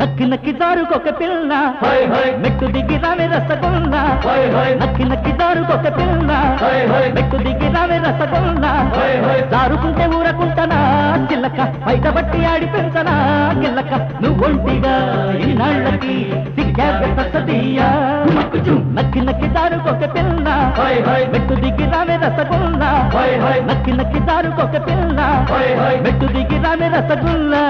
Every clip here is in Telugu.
నక్కి నక్కి దారుకొక పిల్ల మెట్టు దిగి రావే రసగుల్లా నక్కి నక్కి దారుకొక పిల్ల మెట్టు దిగి రావే రసగుల్లా దారుకుంటే ఊరకుంటనా చిల్లక బయట బట్టి ఆడి పెంచనా గిల్లక నువ్వు ఒంటిగా ఈనాళ్ళకి సిగ్గాదీయా నక్కి నక్కి దారుకొక పిల్ల మెట్టు దిగి రావే రసగుల్లా నక్కి నక్కి దారుకొక పిల్ల మెట్టు దిగి రావే రసగుల్లా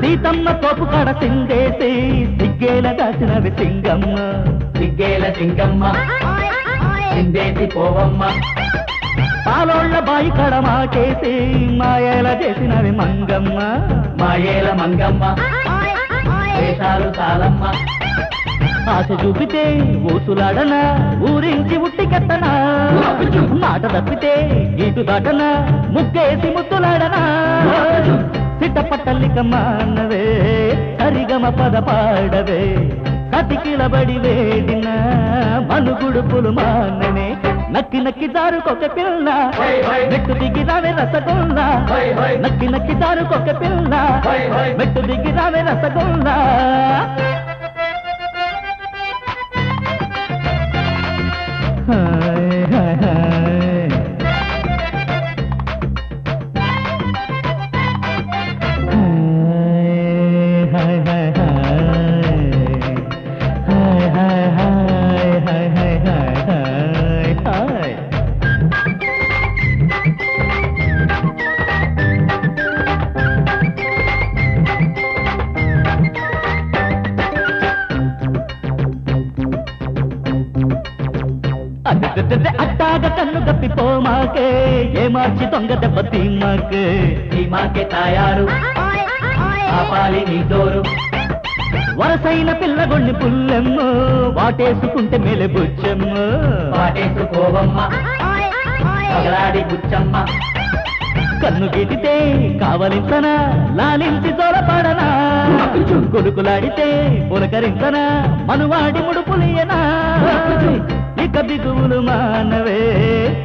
సీతమ్మ తోపు కాడ సింగేసి సిగ్గేల దాచినవి సింగమ్మ సిగ్గేల సింగమ్మ సిందేసి పోవమ్మ పాలోళ్ళ బాయి కడ మాకేసి మాయేల చేసినవి మంగమ్మ మాయేల మంగమ్మ వేషాలు తాళమ్మ ఆశ చూపితే ఊసులాడనా ఊరించి ఉట్టి కట్టనా మాట తప్పితే గీటు దాటనా ముగ్గేసి ముద్దులాడనా సిట్టపట్టల్లిక మానవే సరిగమ పద పాడవే కతికిలబడి వేడిన మనుగుడుపులు మాననే నక్కి నక్కి దారుకొక పిల్ల మెట్టు దిగి రావే రసగుల్లా నక్కి నక్కి దారుకొక పిల్ల మెట్టు దిగి రావే రసగుల్లా అట్టాగ కన్ను గప్పిపోమాకే ఏ మార్చి దొంగ దెబ్బ తీమాకే తాయారు ఆపాలి నీ దోరు వరసైన పిల్లగొండి పుల్లెమ్మ వాటేసుకుంటే మేలే బుచ్చమ్మ వాటేసుకోవమ్మ పగలాడి బుచ్చమ్మ కన్ను గీటితే కావలించనా లాలించి జోలపాడనా కొడుకులాడితే పులకరించనా మనువాడి ముడుపులియనా ఇక బిగువులు మానవే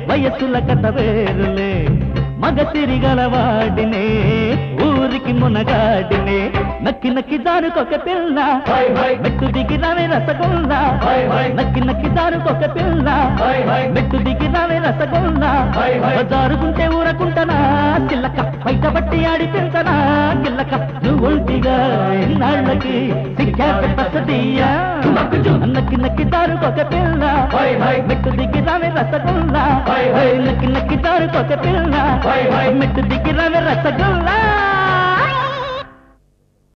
వయస్సుల కథ వేరులే మగ తిరిగలవాడినే ఊరికి మునగాడినే నక్కి నక్కి దారుకొక పిల్ల మెట్టు దిగి రావే రసగుల్లా నక్కి నక్కి దారుకొక పిల్ల మెట్టు దిగి రావే రసగుల్లా దారుకుంటే ఊరకుంటనా చిల్లక బయట బట్టి ఆడి పెంచనా గిల్లక నువ్వు ఒంటిగా ఇన్నాళ్ళకి సిగ్గాదీయా నక్కి నక్కి దారుకొక పిల్ల మెట్టు దిగి రావే రసగుల్లా నక్కి నక్కి దారుకొక పిల్ల మెట్టు దిగి రావే రసగుల్లా